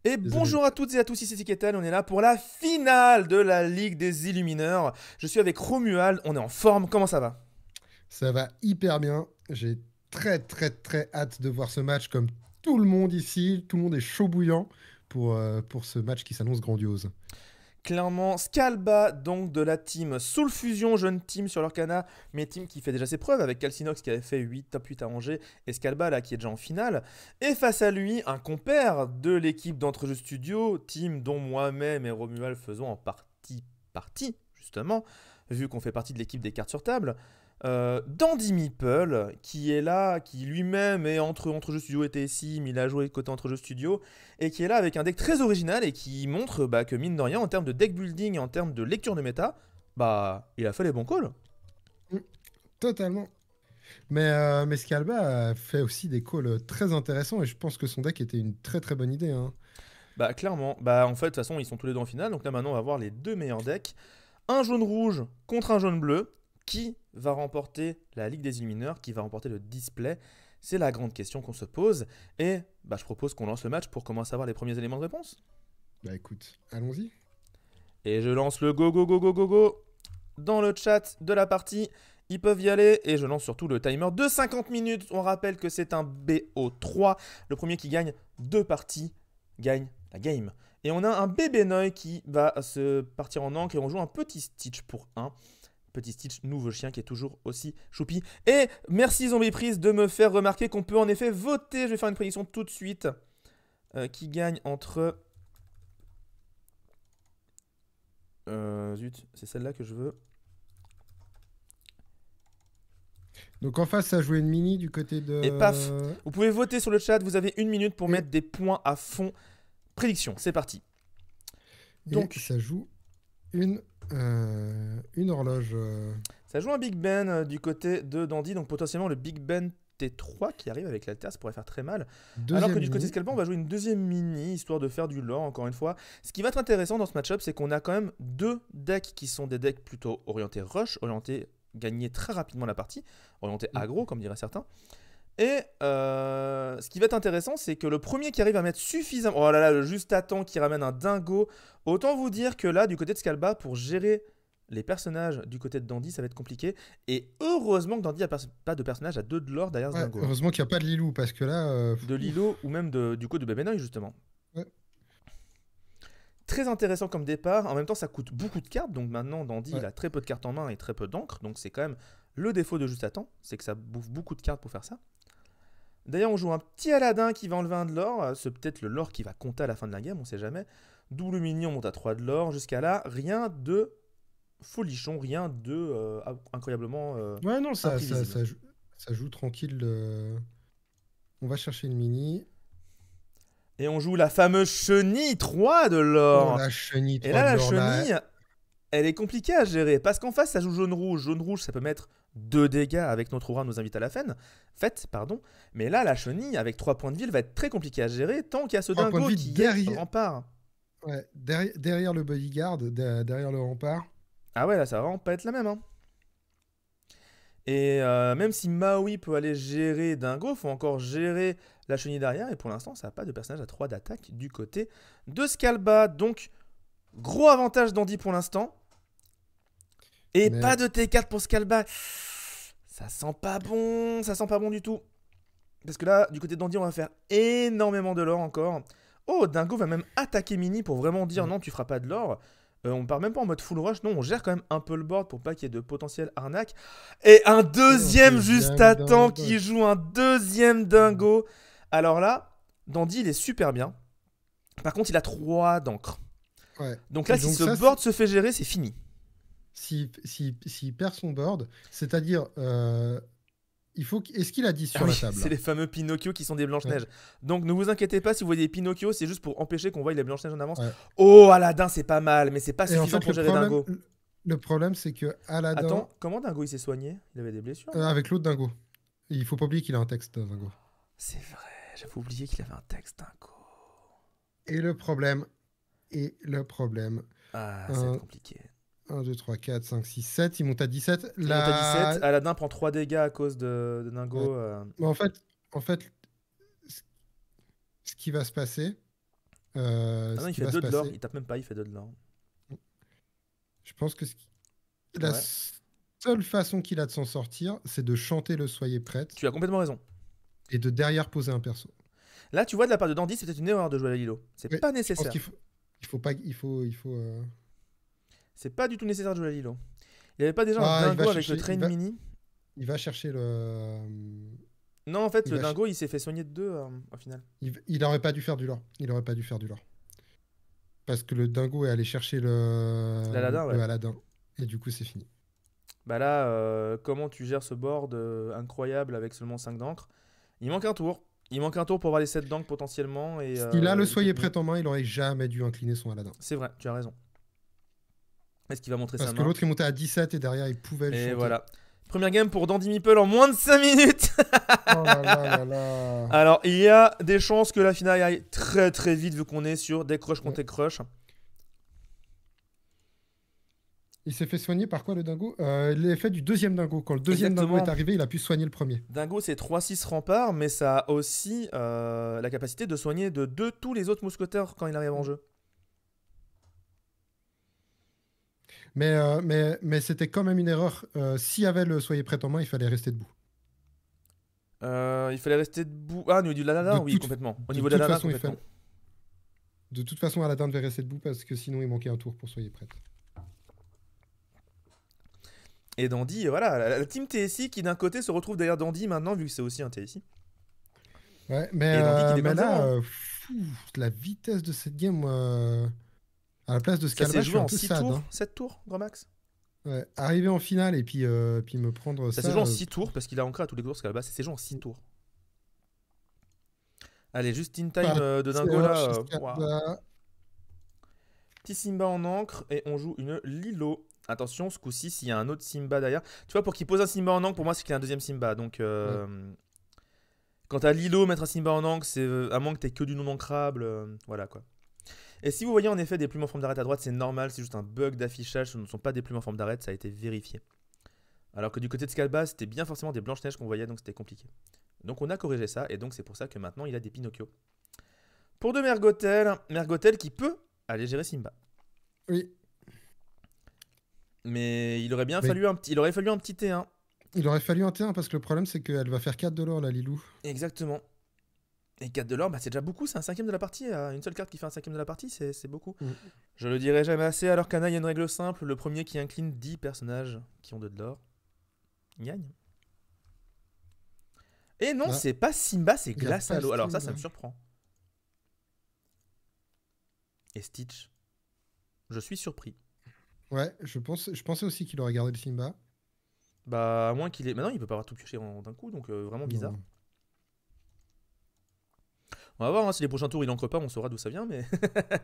Et Désolé. bonjour à toutes et à tous, ici c'est Ketel, on est là pour la finale de la Ligue des Illumineurs. Je suis avec Romuald, on est en forme, comment ça va? Ça va hyper bien. J'ai très très très hâte de voir ce match comme tout le monde ici. Tout le monde est chaud bouillant pour ce match qui s'annonce grandiose. Clairement, Scalba, donc de la team Soul Fusion, jeune team sur leur canal, mais team qui fait déjà ses preuves avec Calcinox qui avait fait 8 top 8 à Angers, et Scalba là qui est déjà en finale. Et face à lui, un compère de l'équipe d'Entrejeux Studio, team dont moi-même et Romuald faisons en partie, justement, vu qu'on fait partie de l'équipe des cartes sur table. Dandy Meeple, qui est là, qui lui-même est entre Jeux Studio et TSIM, il a joué côté entre Jeux Studio, et qui est là avec un deck très original et qui montre que mine de rien, en termes de deck building et en termes de lecture de méta, il a fait les bons calls. Mm, totalement. Mais Scalba a fait aussi des calls très intéressants et je pense que son deck était une très très bonne idée, hein. Bah clairement, en fait de toute façon ils sont tous les deux en finale, donc là maintenant on va voir les deux meilleurs decks. Un jaune rouge contre un jaune bleu, qui va remporter la Ligue des Illumineurs, qui va remporter le display. C'est la grande question qu'on se pose, et je propose qu'on lance le match pour commencer à avoir les premiers éléments de réponse. Bah écoute, allons-y. Et je lance le go go go go go go dans le chat de la partie. Ils peuvent y aller et je lance surtout le timer de 50 minutes. On rappelle que c'est un BO3. Le premier qui gagne deux parties gagne la game. Et on a un bébé Noy qui va se partir en encre et on joue un petit Stitch pour un. Petit Stitch, nouveau chien qui est toujours aussi choupi. Et merci Zombie Prise de me faire remarquer qu'on peut en effet voter. Je vais faire une prédiction tout de suite. Qui gagne entre... zut, c'est celle-là que je veux. Donc en face, ça a joué une mini du côté Et paf, de... vous pouvez voter sur le chat, vous avez une minute pour Et, mettre des points à fond. Prédiction, c'est parti. et Donc, ça joue une, une horloge. ça joue un Big Ben du côté de Dandy, donc potentiellement le Big Ben T3 qui arrive avec l'Alter, ça pourrait faire très mal. Alors que Deuxième du côté mini. Scalpa, on va jouer une deuxième mini, histoire de faire du lore, encore une fois. Ce qui va être intéressant dans ce match-up, c'est qu'on a quand même deux decks qui sont des decks plutôt orientés rush, orientés gagner très rapidement la partie, orientés Mm. aggro, comme diraient certains. Et ce qui va être intéressant, c'est que le premier qui arrive à mettre suffisamment... Oh là là, le juste à temps qui ramène un dingo. Autant vous dire que là, du côté de Scalba, pour gérer les personnages du côté de Dandy, ça va être compliqué. Et heureusement que Dandy n'a pas de personnage à 2 de l'or derrière ce Ouais, dingo, hein. heureusement qu'il n'y a pas de Lilou parce que là... De ouf. Lilo ou même du coup de Bebenoy, justement. Ouais. Très intéressant comme départ. En même temps, ça coûte beaucoup de cartes. Donc maintenant, Dandy, il Ouais. a très peu de cartes en main et très peu d'encre. Donc c'est quand même le défaut de juste à temps. C'est que ça bouffe beaucoup de cartes pour faire ça. D'ailleurs, on joue un petit Aladdin qui va enlever un de l'or. C'est peut-être le lore qui va compter à la fin de la game, on sait jamais. Double mini, on monte à 3 de l'or. Jusqu'à là, rien de folichon, rien de incroyablement Ouais, non, imprévisible. ça joue tranquille. On va chercher une mini. Et on joue la fameuse chenille 3 de Oh, l'or. la chenille Et 3 là, de la l'or, là. chenille, elle est compliquée à gérer. Parce qu'en face, ça joue jaune-rouge. Jaune-rouge, ça peut mettre 2 dégâts avec notre aura nous invite à la fête, pardon. Mais là, la chenille, avec 3 points de vie, elle va être très compliquée à gérer tant qu'il y a ce 3 points de dingo vie qui est derrière, rempart. ouais, derrière le bodyguard, derrière le rempart. Ah ouais, là, ça va vraiment pas être la même, hein. Et même si Maui peut aller gérer Dingo, faut encore gérer la chenille derrière. Et pour l'instant, ça n'a pas de personnage à 3 d'attaque du côté de Scalba. Donc, gros avantage d'Andy pour l'instant. Et pas Mais, de T4 pour Scalba. Ça sent pas bon du tout. Parce que là, du côté d'Andy, on va faire énormément de l'or encore. Oh, Dingo va même attaquer Mini pour vraiment dire ouais. non, tu feras pas de l'or. On part même pas en mode full rush, non, on gère quand même un peu le board pour pas qu'il y ait de potentiel arnaque. Et un Et un deuxième juste deuxième à temps qui dingoche. joue un deuxième dingo. Alors là, Dandy, il est super bien. Par contre, il a 3 d'encre. Ouais. Donc là, Et si donc ce ça, board se fait gérer, c'est fini. s'il perd son board, c'est-à-dire, est-ce qu'il a 10 Ah sur la oui, table c'est là? les fameux Pinocchio qui sont des Ouais, Blanches-Neiges. Donc ne vous inquiétez pas si vous voyez des Pinocchio, c'est juste pour empêcher qu'on voie les Blanches-Neiges en avance. ouais. Oh, Aladdin, c'est pas mal, mais c'est pas Et en suffisant fait, pour gérer Dingo. le problème, c'est que Aladdin, Attends, comment Dingo il s'est soigné? Il avait des blessures, non? avec l'autre dingo, il faut pas oublier qu'il a un texte, dingo. C'est vrai, j'avais oublié qu'il avait un texte Dingo. Et le problème, Ah, ça va être 1, compliqué. 2, 3, 4, 5, 6, 7, il monte à 17. Il monte à 17, La... Aladdin prend 3 dégâts à cause de Ouais. Dingo. Mais en fait, ce ce qui va se passer, Ah non, ce il qui fait va se 2 de l'or. passer. Il tape même pas, il fait 2 de l'or. Je pense que la Ouais. seule façon qu'il a de s'en sortir, c'est de chanter le Soyez prête Tu as complètement raison. et de derrière poser un perso. Là, tu vois, de la part de Dandy, c'est peut-être une erreur de jouer à Lilo. C'est Ouais, pas je pense nécessaire. qu'il faut pas. C'est pas du tout nécessaire de jouer à Lilo. Il y avait pas déjà un Ah, dingo avec le train mini? il va chercher le. Non, en fait, Il le va dingo, il s'est fait soigner de 2 au final. il aurait pas dû faire du lore. Il aurait pas dû faire du lore. Parce que le dingo est allé chercher le L'Aladin, ouais. Aladdin. Et du coup, c'est fini. Bah là, comment tu gères ce board incroyable avec seulement 5 d'encre? Il manque un tour. Il manque un tour pour avoir les 7 d'encre potentiellement. Et, S'il a le il peut Soyez tenir. prêt en main, il aurait jamais dû incliner son Aladdin. C'est vrai, tu as raison. Est-ce qu'il va montrer Parce sa que main? l'autre est monté à 17 et derrière il pouvait le Et chanter. voilà. Première game pour Dandy Meeple en moins de 5 minutes. Oh là là là là. Alors, il y a des chances que la finale aille très très vite vu qu'on est sur des crush contre des crush. Il s'est fait soigner par quoi le dingo? L'effet du deuxième dingo. Quand le deuxième dingo Exactement. est arrivé, il a pu soigner le premier. Dingo, c'est 3-6 remparts, mais ça a aussi la capacité de soigner de 2 tous les autres mousquetaires quand il arrive en jeu. Mais c'était quand même une erreur. S'il y avait le Soyez prêt en main, il fallait rester debout. Il fallait rester debout. Ah, au niveau du Lalala, oui, complètement. Au niveau de Lalala, complètement. De toute façon, Aladdin devait rester debout parce que sinon il manquait un tour pour Soyez prêt. Et Dandy, voilà, la team TSI qui d'un côté se retrouve derrière Dandy maintenant, vu que c'est aussi un TSI. Ouais, mais, Et Dandy qui déconne là, zéro, hein. la vitesse de cette game, à la place de Ça Scalba, s'est je suis joué un en peu 6 sad. tours, Hein. 7 tours, grand max. Ouais, arriver en finale et puis me prendre ça. Ça s'est joué en 6 tours parce qu'il a ancré à tous les courses Scalba. Ça s'est joué en 6 tours. Allez, juste in time de dingo là. Wow. Petit Simba en encre et on joue une Lilo. Attention, ce coup-ci, s'il y a un autre Simba derrière. Tu vois, pour qu'il pose un Simba en encre, pour moi, c'est qu'il y a un deuxième Simba. Donc, quand t'as Lilo, mettre un Simba en encre, c'est à moins que t'aies que du non ancrable. Voilà quoi. Et si vous voyez en effet des plumes en forme d'arête à droite, c'est normal, c'est juste un bug d'affichage. Ce ne sont pas des plumes en forme d'arête, ça a été vérifié. Alors que du côté de Scalba, c'était bien forcément des Blanche-Neige qu'on voyait, donc c'était compliqué. Donc on a corrigé ça, et donc c'est pour ça que maintenant il a des Pinocchio. Pour de Mergotel, Mergotel qui peut aller gérer Simba. Oui. Mais il aurait fallu un petit T1. Il aurait fallu un T1 parce que le problème c'est qu'elle va faire 4 de l'or la Lilou. Exactement. Et 4 de l'or, bah, c'est déjà beaucoup, c'est un cinquième de la partie. Une seule carte qui fait un cinquième de la partie, c'est beaucoup. Je le dirai jamais assez, alors qu'Anna, il y a une règle simple, le premier qui incline 10 personnages qui ont 2 de l'or, gagne. Et non, c'est pas Simba, c'est Glace à l'eau. Alors ça me surprend. Et Stitch, je suis surpris. Ouais, je pensais aussi qu'il aurait gardé le Simba. Bah, à moins qu'il ait... Maintenant, il peut pas avoir tout pioché d'un coup, donc vraiment bizarre. Non. On va voir, hein, si les prochains tours il encre pas, on saura d'où ça vient, mais...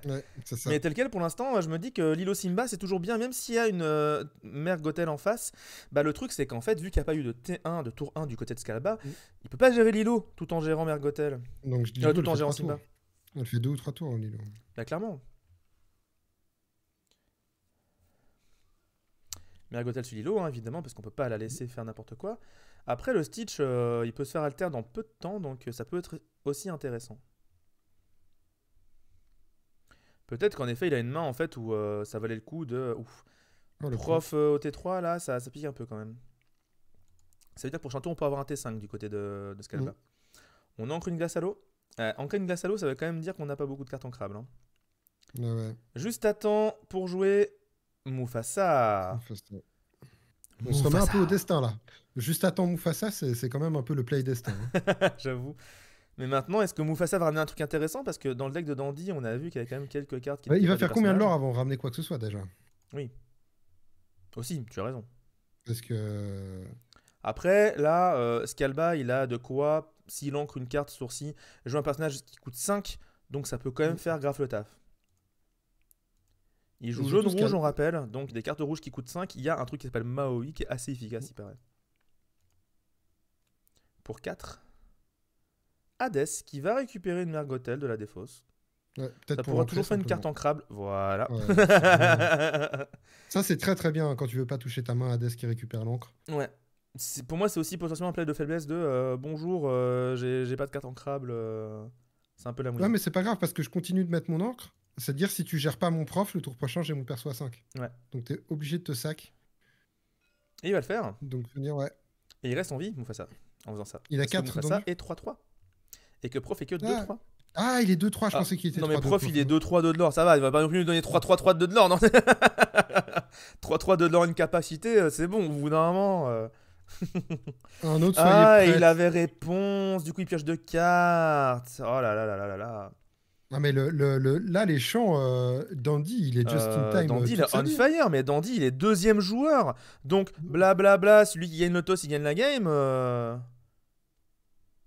Ouais, c'est ça. Mais tel quel, pour l'instant, je me dis que Lilo Simba, c'est toujours bien, même s'il y a une mère Gothel en face. Bah, le truc, c'est qu'en fait, vu qu'il n'y a pas eu de T1, de tour 1 du côté de Scalba, il peut pas gérer Lilo tout en gérant mère Gothel. Donc, je dis tout en gérant Simba. Elle fait 2 ou 3 tours, Lilo. Bah, clairement. Mère Gothel sur Lilo, hein, évidemment, parce qu'on peut pas la laisser faire n'importe quoi. Après, le Stitch, il peut se faire alter dans peu de temps, donc ça peut être aussi intéressant. Peut-être qu'en effet, il a une main en fait où ça valait le coup de. Ouf. Oh, prof au T3, là, ça pique un peu quand même. Ça veut dire que pour Chanton, on peut avoir un T5 du côté de Scalba. On ancre une glace à l'eau. Ancrer une glace à l'eau, ça veut quand même dire qu'on n'a pas beaucoup de cartes ancrables. Hein. Ouais. Juste à temps pour jouer Mufasa. On se remet un peu au destin là. Juste à temps Mufasa, c'est quand même un peu le play destin. Hein. J'avoue. Mais maintenant, est-ce que Mufasa va ramener un truc intéressant? Parce que dans le deck de Dandy, on a vu qu'il y avait quand même quelques cartes qui... il va faire combien de l'or avant de ramener quoi que ce soit déjà? Oui. Aussi, tu as raison. Parce que... Après, là, Scalba, il a de quoi, s'il ancre une carte sourcil, jouer un personnage qui coûte 5, donc ça peut quand même faire grave le taf. Il joue jaune-rouge, on rappelle, donc des cartes rouges qui coûtent 5, il y a un truc qui s'appelle Maui qui est assez efficace, il paraît. Pour 4, Hades qui va récupérer une Mergotel de la défausse. Ouais, ça pourra toujours faire une carte ancrable. Voilà. Ouais, ça, c'est très très bien quand tu veux pas toucher ta main à Hades qui récupère l'encre. Ouais. Pour moi, c'est aussi potentiellement un play de faiblesse de bonjour, j'ai pas de carte ancrable. C'est un peu la Ouais, mouise. mais c'est pas grave parce que je continue de mettre mon encre. C'est-à-dire, si tu gères pas mon prof, le tour prochain, j'ai mon perso à 5. Ouais. Donc, t'es obligé de te sac. Et il va le faire. Donc, je veux dire, ouais. Et il reste en vie, Mufasa, en faisant ça. Il a Parce que 4 Mufasa d'endu. est 3-3. Et que Prof est que Ah. 2-3. Ah, il est 2-3. Je Ah, pensais qu'il était non mais 3-2. Prof il est 2-3 de l'or, ça va, il va pas non plus nous donner 3-3-3 de l'or, non. 3-3 de l'or une capacité, c'est bon, au bout d'un moment. Un autre, soyez Ah, prêts. il avait réponse, du coup il pioche 2 cartes. Oh là là là là là là. Ah, mais là, les champs, Dandy, il est just in time Dandy il toute est sa on vie. fire, mais Dandy il est deuxième joueur. Donc blablabla, celui qui gagne le toss il gagne la game.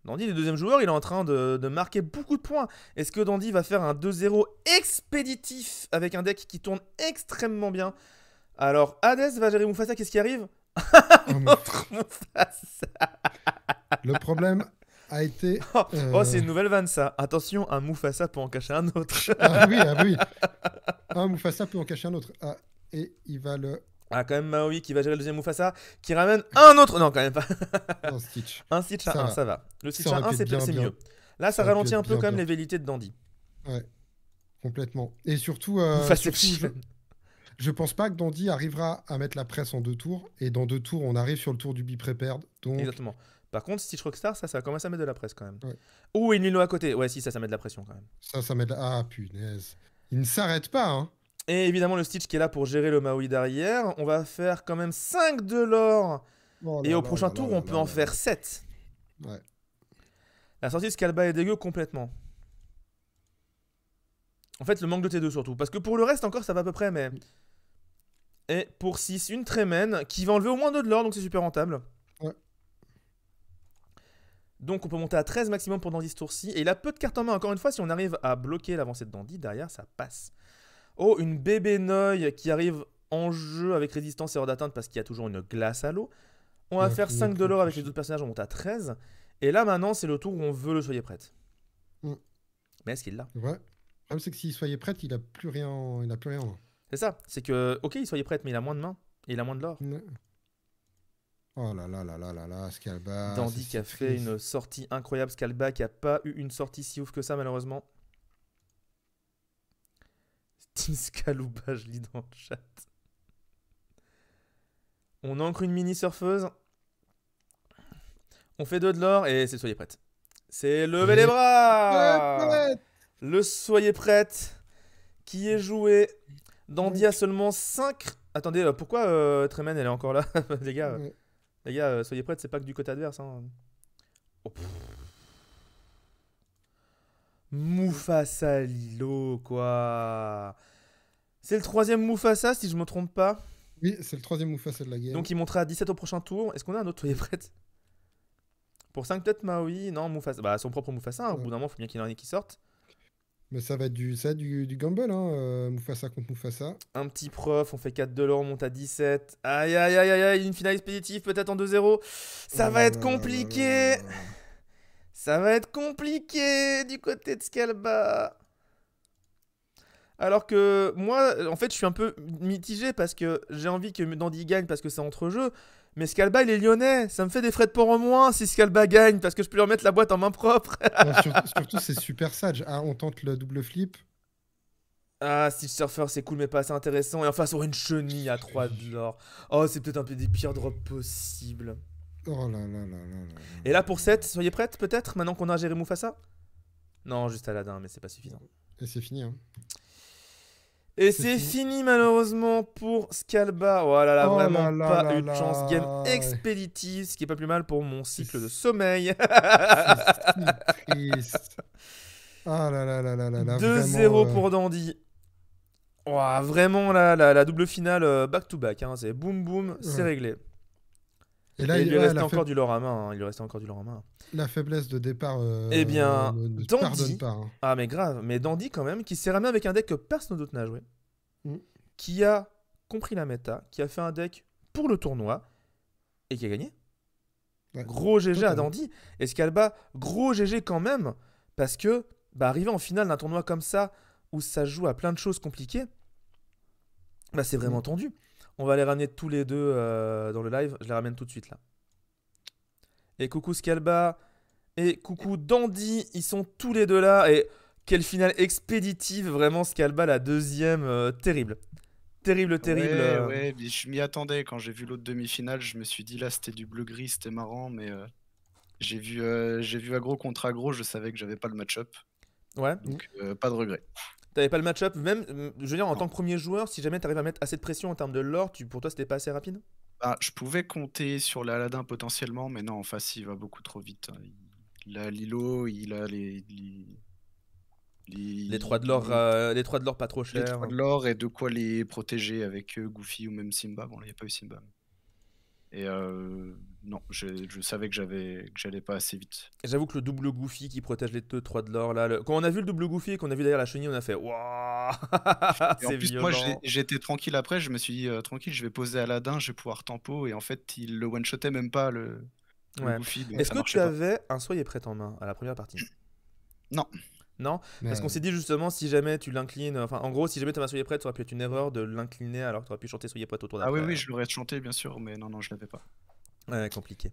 Dandy, il est deuxième joueur, il est en train de marquer beaucoup de points. Est-ce que Dandy va faire un 2-0 expéditif avec un deck qui tourne extrêmement bien? Alors, Hades va gérer Mufasa, qu'est-ce qui arrive? Oh, mon Notre Mufasa. Le problème a été. Oh, c'est une nouvelle vanne ça. Attention, un Mufasa peut en cacher un autre. Ah oui, ah oui. Ah, Mufasa peut en cacher un autre. Ah, et il va le. Ah, quand même Maui qui va gérer le deuxième Mufasa, qui ramène un autre. Non, quand même pas. Non, Stitch. Un Stitch à Ça 1, va. ça va. Le Ça Stitch à aurait 1, pu être bien, c'est bien. mieux. Là, ça Ça aurait pu ralentit être un peu bien, quand même bien. les velléités de Dandy. Ouais, complètement. Et surtout, Mufaception. je pense pas que Dandy arrivera à mettre la presse en 2 tours. Et dans 2 tours, on arrive sur le tour du be prepared. Donc, Exactement. Par contre, Stitch Rockstar, ça va commencer à mettre de la presse quand même. Ouais. Oh, et une Lilo à côté. Ouais, si, ça met de la pression quand même. ça met de la. Ah, punaise. Il ne s'arrête pas, hein. Et évidemment, le Stitch qui est là pour gérer le Maui derrière. On va faire quand même 5 de l'or. Oh Et là au là prochain là tour, là on là peut là en là. faire 7. Ouais. La sortie de Scalba est dégueu complètement. En fait, le manque de T2 surtout. Parce que pour le reste, encore, ça va à peu près, mais. Et pour 6, une Trémène qui va enlever au moins 2 de l'or, donc c'est super rentable. Ouais. Donc on peut monter à 13 maximum pour Dandy ce tour-ci. Et il a peu de cartes en main. Encore une fois, si on arrive à bloquer l'avancée de Dandy, derrière, ça passe. Oh, une bébé Noy qui arrive en jeu avec résistance et hors d'atteinte parce qu'il y a toujours une glace à l'eau. On va Ouais, faire faut 5 de mieux l'or avec les toucher. autres personnages, on monte à 13. Et là maintenant, c'est le tour où on veut le soyez prête. Mm. Mais est-ce qu'il l'a? Ouais. Le problème, c'est que s'il soyait prêt, il a plus rien. Il a plus rien. Là. C'est ça. C'est que, ok, il soyez prête, mais il a moins de mains. Et il a moins de l'or. Ouais. Oh là là là là là là, Scalba. Dandy qui a c'est fait triste. une sortie incroyable. Scalba qui a pas eu une sortie si ouf que ça, malheureusement. Team Scalouba, je lis dans le chat. On ancre une mini surfeuse. On fait 2 de l'or et c'est soyez prête. C'est lever les bras. Ouais. Le soyez prête qui est joué. Dandy a seulement 5. Attendez, pourquoi Tremen elle est encore là? Les gars, Ouais. soyez prêtes, c'est pas que du côté adverse. Hein. Oh, pff. Mufasa Lilo, quoi. C'est le 3ème Mufasa, si je me trompe pas. Oui, c'est le 3ème Mufasa de la game. Donc il montera à 17 au prochain tour. Est-ce qu'on a un autre soyez prête? Pour 5 peut-être Maui, non Mufasa. Bah son propre Mufasa, hein. Au bout d'un moment, il faut bien qu'il y en ait qui sortent. Mais ça va être du gamble, hein, Mufasa contre Mufasa. Un petit prof, on fait 4 de l'or, on monte à 17. Aïe aïe aïe aïe aïe, une finale expéditive peut-être en 2-0. Ça va être compliqué. Ça va être compliqué du côté de Scalba. Alors que moi, en fait, je suis un peu mitigé parce que j'ai envie que Dandy gagne parce que c'est entre jeux. Mais Scalba, il est lyonnais. Ça me fait des frais de port en moins si Scalba gagne parce que je peux lui remettre la boîte en main propre. Non, surtout, c'est super sage. Ah, on tente le double flip. Ah, Stitch Surfer, c'est cool, mais pas assez intéressant. Et enfin, sur une chenille à 3 de l'or. Oh, c'est peut-être un peu des pires drops possibles. Oh là là là là là. Et là, pour 7, soyez prêtes, peut-être, maintenant qu'on a géré Mufasa? Non, juste Aladdin, mais c'est pas suffisant. Et c'est fini, hein. Et c'est fini, malheureusement, pour Scalba. Oh là là, Oh vraiment là pas là eu de là chance. Game là. expéditive, ce qui est pas plus mal pour mon cycle de sommeil. C'est si triste. Ah là là là là là là. 2-0 vraiment, pour Dandy. Oh, vraiment, la double finale back-to-back. Hein. C'est boum boum, c'est Ouais. réglé. Et là, Et il lui ouais, restait encore du lore à main. Hein. Il lui restait encore du lore à main. la faiblesse de départ Eh bien, ne Dandy. pardonne pas. Hein. Ah, mais grave. Mais Dandy, quand même, qui s'est ramené avec un deck que personne d'autre n'a joué. Mm. Qui a compris la méta. Qui a fait un deck pour le tournoi. Et qui a gagné. Ouais, Gros GG à totalement. Dandy. Et Scalba, gros GG quand même. Parce que, bah, arriver en finale d'un tournoi comme ça, où ça joue à plein de choses compliquées, bah, c'est vraiment tendu. On va les ramener tous les deux dans le live. Je les ramène tout de suite là. Et coucou Scalba. et coucou Dandy, ils sont tous les deux là. Et quelle finale expéditive, vraiment Scalba la deuxième, terrible. Terrible, terrible. Ouais, mais je m'y attendais. Quand j'ai vu l'autre demi-finale, je me suis dit là, c'était du bleu-gris, c'était marrant, mais j'ai vu aggro contre aggro, je savais que j'avais pas le match-up, Ouais. donc pas de regret. T'avais pas le match-up, même, je veux dire, en Non. tant que premier joueur, si jamais t'arrives à mettre assez de pression en termes de lore, pour toi c'était pas assez rapide? Bah, je pouvais compter sur l'Aladin potentiellement, mais non, en face, il va beaucoup trop vite, hein. Il a Lilo, il a Les 3 de l'or, pas trop les chers. 3 de l'or et de quoi les protéger avec Goofy ou même Simba. Bon, là, il n'y a pas eu Simba. Et non, je savais que j'allais pas assez vite. J'avoue que le double Goofy qui protège les 3 de l'or, là, quand on a vu le double Goofy et qu'on a vu derrière la chenille, on a fait waouh, Et en c'est plus, moi, violent. j'étais tranquille après. Je me suis dit, tranquille, je vais poser Aladdin, je vais pouvoir tempo. Et en fait, il le one-shotait même pas, le Ouais. Goofy. Donc Est-ce ça que marchait tu pas. avais un soyez prêt en main à la première partie? Non. Non? Parce qu'on s'est dit justement, si jamais tu l'inclines, enfin en gros, si jamais tu avais un soyez prêt, ça aurait pu être une erreur de l'incliner alors que tu aurais pu chanter soyez prêt au tour Ah oui, d'après. oui, je l'aurais chanté, bien sûr, mais non, je l'avais pas. Ouais, compliqué.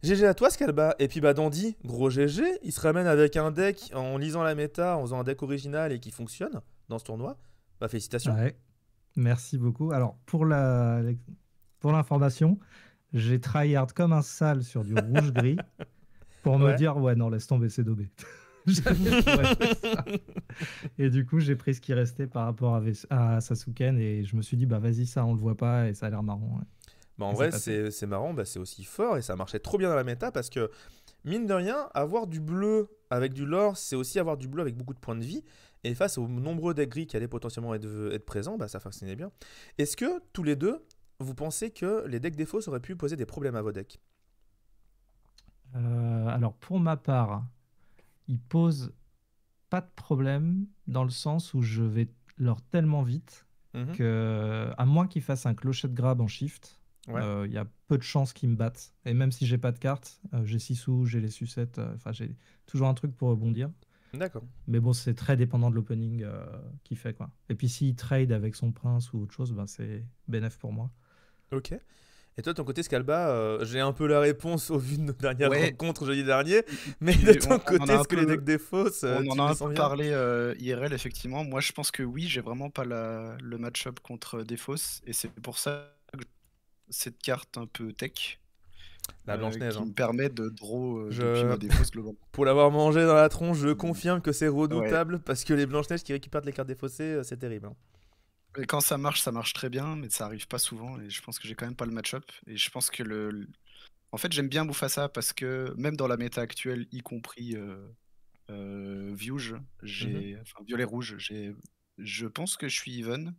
GG à toi, Scalba. Et puis bah Dandy, gros GG, il se ramène avec un deck en lisant la méta, en faisant un deck original et qui fonctionne dans ce tournoi. Bah félicitations. Ouais. Merci beaucoup. Alors, pour l'information, j'ai tryhard comme un sale sur du rouge-gris pour me Ouais. dire, ouais, non, laisse tomber, c'est daubé. J'avais pas fait ça. Et du coup, j'ai pris ce qui restait par rapport à Sasuken et je me suis dit, bah vas-y, ça, on le voit pas et ça a l'air marrant. Ouais. Bah en Et vrai, c'est passé. c'est marrant, bah, c'est aussi fort et ça marchait trop bien dans la méta parce que, mine de rien, avoir du bleu avec du lore, c'est aussi avoir du bleu avec beaucoup de points de vie. Et face aux nombreux decks gris qui allaient potentiellement être présents, bah, ça fonctionnait bien. Est-ce que, tous les deux, vous pensez que les decks défauts auraient pu poser des problèmes à vos decks? Alors, pour ma part, il pose pas de problème dans le sens où je vais leur tellement vite Mhm. que, à moins qu'ils fassent un clocher de grab en shift, Ouais. il y a peu de chances qu'ils me battent. Et même si j'ai pas de carte, j'ai Sissou, j'ai les sucettes, enfin j'ai toujours un truc pour rebondir. D'accord. Mais bon, c'est très dépendant de l'opening qu'il fait, quoi. Et puis s'il trade avec son prince ou autre chose, ben, c'est bénéf pour moi. Ok. Et toi, de ton côté, Scalba, j'ai un peu la réponse au vu de nos dernières Ouais. rencontres jeudi dernier. Mais Puis, de ton on en côté, a un est-ce que les peu- decks défauts, On tu en a les un sens peu bien? parlé IRL, effectivement. Moi, je pense que oui, j'ai vraiment pas le match-up contre Defos. Et c'est pour ça que cette carte un peu tech La Blanche-Neige. qui Hein. me permet de draw Je- depuis ma Defos globalement. Pour l'avoir mangé dans la tronche, je confirme que c'est redoutable parce que les Blanche-Neige qui récupèrent les cartes défaussées, c'est terrible. Hein. Et quand ça marche très bien, mais ça arrive pas souvent. Et je pense que j'ai quand même pas le match-up. Et je pense que en fait, j'aime bien Mufasa parce que même dans la méta actuelle, y compris Viouge, enfin Violet-Rouge, je pense que je suis even.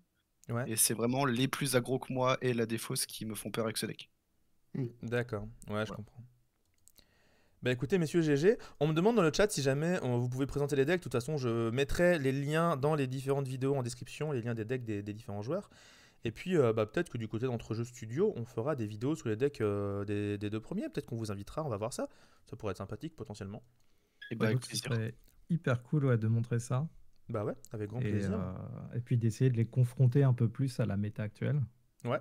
Ouais, Et c'est vraiment les plus aggro que moi et la défausse qui me font peur avec ce deck. d'accord. Ouais, je Voilà. comprends. Bah écoutez, messieurs GG, on me demande dans le chat si jamais vous pouvez présenter les decks. De toute façon, je mettrai les liens dans les différentes vidéos en description, les liens des decks des différents joueurs. Et puis, bah, peut-être que du côté d'Entrejeux Studio, on fera des vidéos sur les decks des deux premiers. Peut-être qu'on vous invitera, on va voir ça. Ça pourrait être sympathique potentiellement. Et bah, avec Écoute, ce plaisir. serait hyper cool, ouais, de montrer ça. Bah ouais, avec grand Et, plaisir. et puis d'essayer de les confronter un peu plus à la méta actuelle. Ouais,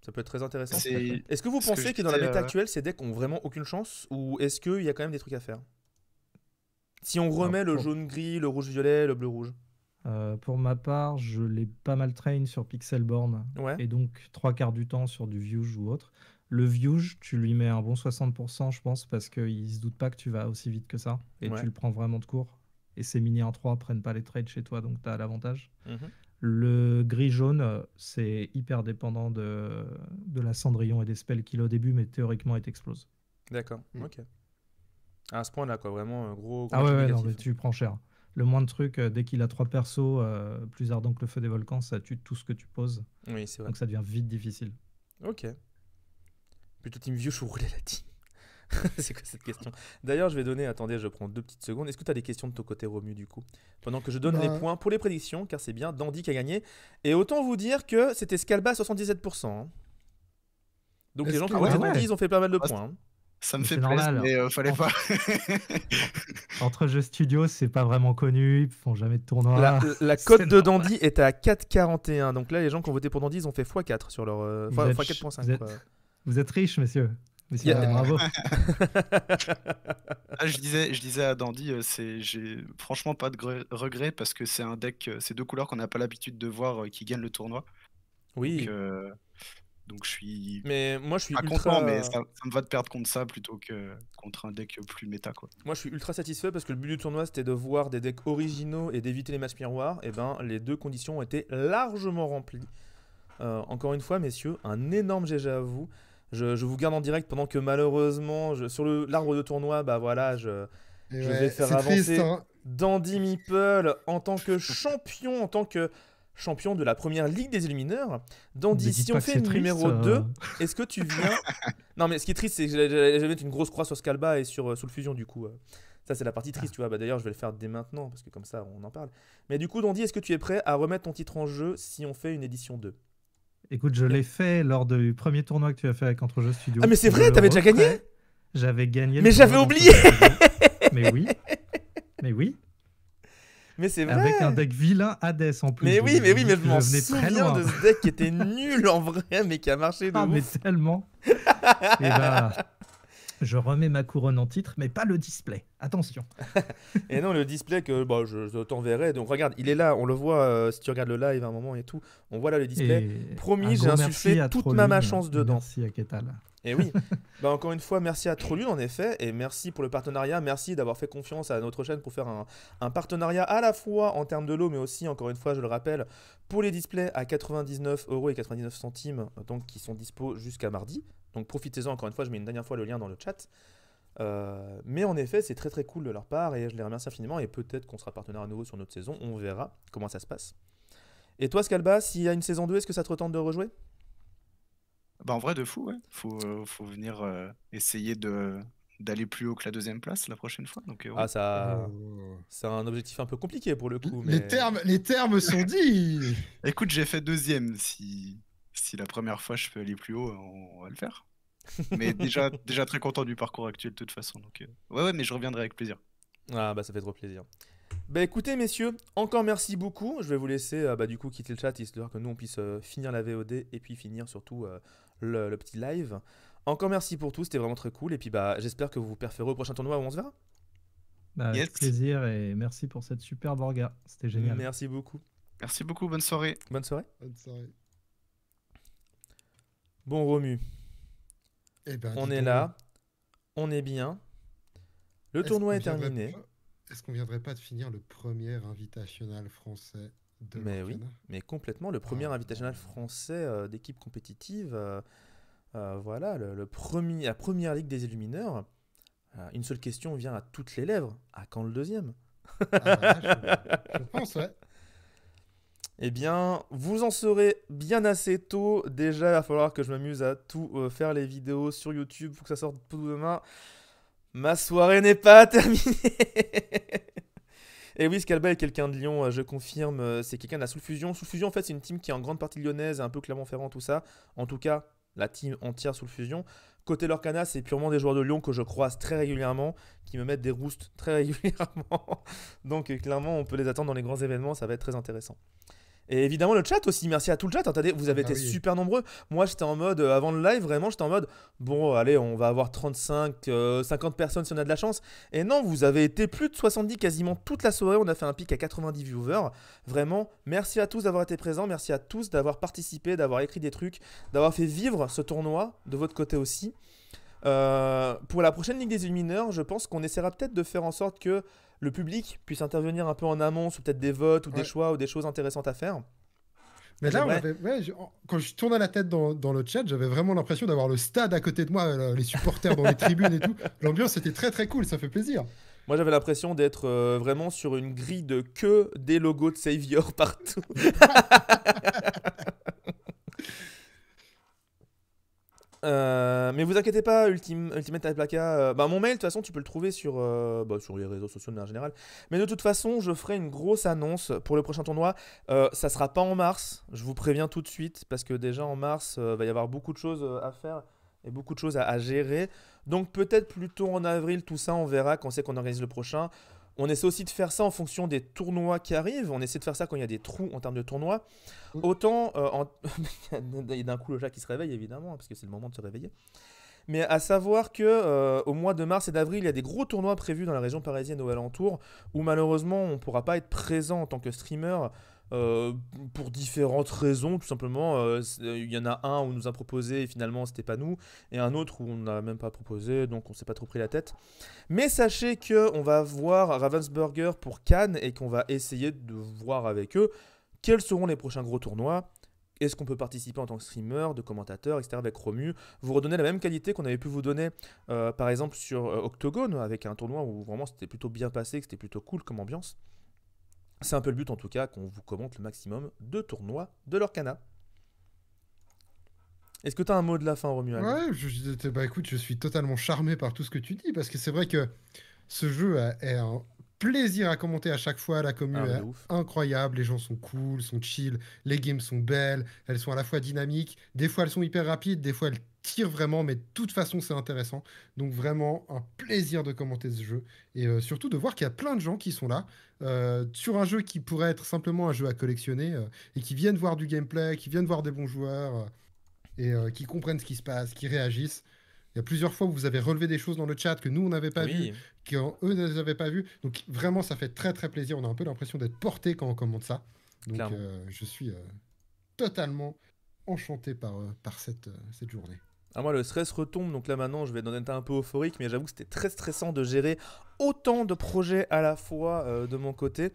ça peut être très intéressant. C'est Est-ce que vous ce que pensez je que dans la disais, méta actuelle, ces decks ont vraiment aucune chance ou est-ce qu'il y a quand même des trucs à faire? Si on remet le pour- jaune-gris, le rouge-violet, le bleu-rouge. Pour ma part, je l'ai pas mal train sur Pixelborn. Ouais. Et donc, 3 quarts du temps sur du Viewge ou autre. Le Viewge, tu lui mets un bon 60%, je pense, parce qu'il se doute pas que tu vas aussi vite que ça. Et Ouais. tu le prends vraiment de court. Et ces mini 1-3 prennent pas les trades chez toi, donc tu as l'avantage. Mhm. Le gris-jaune, c'est hyper dépendant de la Cendrillon et des spells qu'il a au début, mais théoriquement, il t'explose. D'accord, ok. À ce point-là, quoi, vraiment gros Ah match ouais, non, négatif. mais tu prends cher. Le moins de trucs, dès qu'il a 3 persos, plus ardent que le feu des volcans, ça tue tout ce que tu poses. Oui, c'est vrai. Donc ça devient vite difficile. Ok. Plutôt team vieux ou rouler la team. C'est quoi cette question? D'ailleurs, je vais donner, attendez, je prends 2 petites secondes. Est-ce que tu as des questions de ton côté, Romu, du coup? Pendant que je donne les points pour les prédictions, car c'est bien Dandy qui a gagné. Et autant vous dire que c'était Scalba 77%. Hein. Donc les gens qui ont voté Dandy, ils ont fait pas mal de points. Hein. Ça me Mais fait c'est plaisir, normal. mais fallait pas. Entre jeux studio, c'est pas vraiment connu, ils font jamais de tournoi. La cote de Dandy est à 4,41. Donc là, les gens qui ont voté pour Dandy, ils ont fait x4 sur leur. Vous Enfin, êtes x4.5. vous êtes riches, messieurs. Mais c'est vrai, bravo. Ah, je disais à Dandy, j'ai franchement pas de regret parce que c'est un deck, c'est deux couleurs qu'on n'a pas l'habitude de voir qui gagnent le tournoi. Oui, Donc je suis mais moi je suis pas content, mais ultra... ça me va de perdre contre ça plutôt que contre un deck plus méta, quoi. Moi, je suis ultra satisfait parce que le but du tournoi, c'était de voir des decks originaux et d'éviter les matchs miroirs. Et ben, les deux conditions ont été largement remplies. Encore une fois, messieurs, un énorme GG à vous. Je vous garde en direct pendant que malheureusement, sur l'arbre de tournoi, bah voilà, je vais faire c'est triste, avancer hein. Dandy Meeple en tant que champion de la première ligue des élimineurs. Dandy, Mais dites si pas on que fait c'est le triste, numéro 2, est-ce que tu viens... Non, mais ce qui est triste, c'est que j'allais mettre une grosse croix sur Scalba et sur Soul Fusion, du coup. Ça, c'est la partie triste, tu vois. Bah, d'ailleurs, je vais le faire dès maintenant, parce que comme ça, on en parle. Mais du coup, Dandy, est-ce que tu es prêt à remettre ton titre en jeu si on fait une édition 2? Écoute, je l'ai fait lors du premier tournoi que tu as fait avec Entrejeux Studio. Ah, mais c'est vrai, Je t'avais déjà gagné? referai. J'avais gagné. Mais le j'avais tournoi oublié. d'Entrejeux Studio. Mais oui. Mais oui. Mais c'est vrai. Avec un deck vilain Hades en plus. Mais oui, mais je m'en venais très souviens loin. de ce deck qui était nul en vrai, mais qui a marché de Ah, mais ouf. tellement. Et bah, je remets ma couronne en titre, mais pas le display. Attention. Et non, le display que bah, je t'enverrai. Donc regarde, il est là, on le voit si tu regardes le live à un moment et tout. On voit là le display. Et Promis, un j'ai gros insufflé merci à toute Trollune, ma chance et dedans. Merci à Ketal. Et oui, bah encore une fois, merci à Trollune en effet, et merci pour le partenariat, merci d'avoir fait confiance à notre chaîne pour faire un partenariat à la fois en termes de lot, mais aussi, encore une fois, je le rappelle, pour les displays à 99,99 €, donc qui sont dispo jusqu'à mardi. Donc profitez-en, encore une fois, je mets une dernière fois le lien dans le chat. Mais en effet, c'est très très cool de leur part, et je les remercie infiniment, et peut-être qu'on sera partenaire à nouveau sur notre saison, on verra comment ça se passe. Et toi, Scalba, s'il y a une saison 2, est-ce que ça te retente de rejouer? Bah en vrai de fou, ouais. Faut venir essayer d'aller plus haut que la deuxième place la prochaine fois. Donc ouais. Ah, ça... Oh. C'est un objectif un peu compliqué pour le coup, Les mais... termes sont dits. Écoute, j'ai fait deuxième. Si la première fois je peux aller plus haut, on va le faire. Mais déjà très content du parcours actuel de toute façon. Donc ouais, mais je reviendrai avec plaisir. Ah bah ça fait trop plaisir. Bah écoutez messieurs, encore merci beaucoup. Je vais vous laisser du coup quitter le chat histoire que nous on puisse finir la VOD et puis finir surtout le petit live. Encore merci pour tout, c'était vraiment très cool. Et puis bah j'espère que vous vous perférez au prochain tournoi où on se verra. Bah, avec Yes. plaisir et merci pour cette superbe orga. C'était génial. Merci beaucoup. Merci beaucoup, bonne soirée. Bonne soirée. Bonne soirée. Bon Romu, Eh ben, on dis est donc, là, on est bien. Le est-ce tournoi qu'on est viendrait terminé. pas- Est-ce qu'on viendrait pas de finir le premier invitational français de Mais oui, l'Arcana? mais complètement. Le premier Ah, invitational français d'équipe compétitive. Voilà, la première ligue des Illumineurs. Une seule question vient à toutes les lèvres. À quand le deuxième? Ah, je pense, ouais. Eh bien, vous en saurez bien assez tôt. Déjà, il va falloir que je m'amuse à tout faire les vidéos sur YouTube pour que ça sorte tout demain. Ma soirée n'est pas terminée. Et oui, Scalba est quelqu'un de Lyon, je confirme. C'est quelqu'un de la Soul Fusion. Soul Fusion, en fait, c'est une team qui est en grande partie lyonnaise, un peu Clermont-Ferrand, tout ça. En tout cas, la team entière Soul Fusion. Côté Lorcana, c'est purement des joueurs de Lyon que je croise très régulièrement, qui me mettent des roustes très régulièrement. Donc, clairement, on peut les attendre dans les grands événements, ça va être très intéressant. Et évidemment le chat aussi, merci à tout le chat, attendez, vous avez Ah été oui. super nombreux. Moi j'étais en mode, avant le live vraiment j'étais en mode, bon allez on va avoir 35, 50 personnes si on a de la chance. Et non, vous avez été plus de 70 quasiment toute la soirée, on a fait un pic à 90 viewers. Vraiment, merci à tous d'avoir été présents, merci à tous d'avoir participé, d'avoir écrit des trucs, d'avoir fait vivre ce tournoi de votre côté aussi. Pour la prochaine Ligue des Illumineurs, je pense qu'on essaiera peut-être de faire en sorte que le public puisse intervenir un peu en amont sur peut-être des votes ou des Ouais. choix ou des choses intéressantes à faire. Mais là, J'aimerais- quand je tournais la tête dans le chat, j'avais vraiment l'impression d'avoir le stade à côté de moi, les supporters dans les tribunes et tout. L'ambiance était très très cool, ça fait plaisir. Moi j'avais l'impression d'être vraiment sur une grille de que des logos de Savior partout. Mais vous inquiétez pas, Ultimate Alpaca. Mon mail, de toute façon, tu peux le trouver sur les réseaux sociaux de manière générale. Mais de toute façon, je ferai une grosse annonce pour le prochain tournoi. Ça sera pas en mars, je vous préviens tout de suite, parce que déjà en mars, va y avoir beaucoup de choses à faire et beaucoup de choses à gérer. Donc peut-être plutôt en avril, tout ça, on verra quand c'est qu'on organise le prochain. On essaie aussi de faire ça en fonction des tournois qui arrivent. On essaie de faire ça quand il y a des trous en termes de tournois. Autant, il y a d'un coup le chat qui se réveille évidemment, parce que c'est le moment de se réveiller. Mais à savoir que au mois de mars et d'avril, il y a des gros tournois prévus dans la région parisienne ou alentour, où malheureusement on ne pourra pas être présent en tant que streamer euh, pour différentes raisons. Tout simplement, il y en a un où on nous a proposé et finalement c'était pas nous, et un autre où on n'a même pas proposé, donc on s'est pas trop pris la tête. Mais sachez que on va voir Ravensburger pour Cannes et qu'on va essayer de voir avec eux quels seront les prochains gros tournois. Est-ce qu'on peut participer en tant que streamer, de commentateur, etc. avec Romu, vous redonner la même qualité qu'on avait pu vous donner par exemple sur Octogone, avec un tournoi où vraiment c'était plutôt bien passé, que c'était plutôt cool comme ambiance. C'est un peu le but en tout cas, qu'on vous commente le maximum de tournois de l'Orcana. Est-ce que tu as un mot de la fin, Romuald? Ouais, bah écoute, je suis totalement charmé par tout ce que tu dis, parce que c'est vrai que ce jeu est un plaisir à commenter à chaque fois. La commu Ah, mais est de ouf. incroyable, les gens sont cool, sont chill, les games sont belles, elles sont à la fois dynamiques, des fois elles sont hyper rapides, des fois elles tirent vraiment, mais de toute façon c'est intéressant. Donc vraiment un plaisir de commenter ce jeu, et surtout de voir qu'il y a plein de gens qui sont là, sur un jeu qui pourrait être simplement un jeu à collectionner, et qui viennent voir du gameplay, qui viennent voir des bons joueurs, et qui comprennent ce qui se passe, qui réagissent. Il y a plusieurs fois où vous avez relevé des choses dans le chat que nous, on n'avait pas vu, Oui, qu'eux ne avaient pas vu. Donc vraiment, ça fait très très plaisir. On a un peu l'impression d'être porté quand on commente ça. Donc clairement. je suis totalement enchanté par cette journée. Ah, moi, le stress retombe, donc là maintenant, je vais dans un état un peu euphorique, mais j'avoue que c'était très stressant de gérer autant de projets à la fois de mon côté.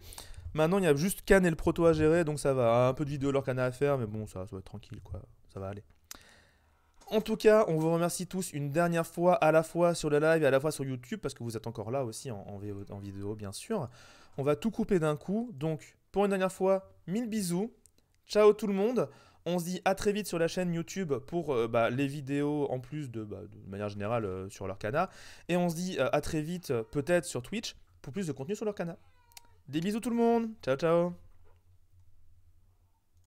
Maintenant, il y a juste Cannes et le proto à gérer, donc ça va. Un peu de vidéo l'Orcana à faire, mais bon, ça va être tranquille, quoi. Ça va aller. En tout cas, on vous remercie tous une dernière fois, à la fois sur le live et à la fois sur YouTube, parce que vous êtes encore là aussi en vidéo, bien sûr. On va tout couper d'un coup. Donc, pour une dernière fois, 1000 bisous. Ciao tout le monde. On se dit à très vite sur la chaîne YouTube pour les vidéos en plus de manière générale sur leur canal. Et on se dit à très vite peut-être sur Twitch pour plus de contenu sur leur canal. Des bisous tout le monde. Ciao ciao.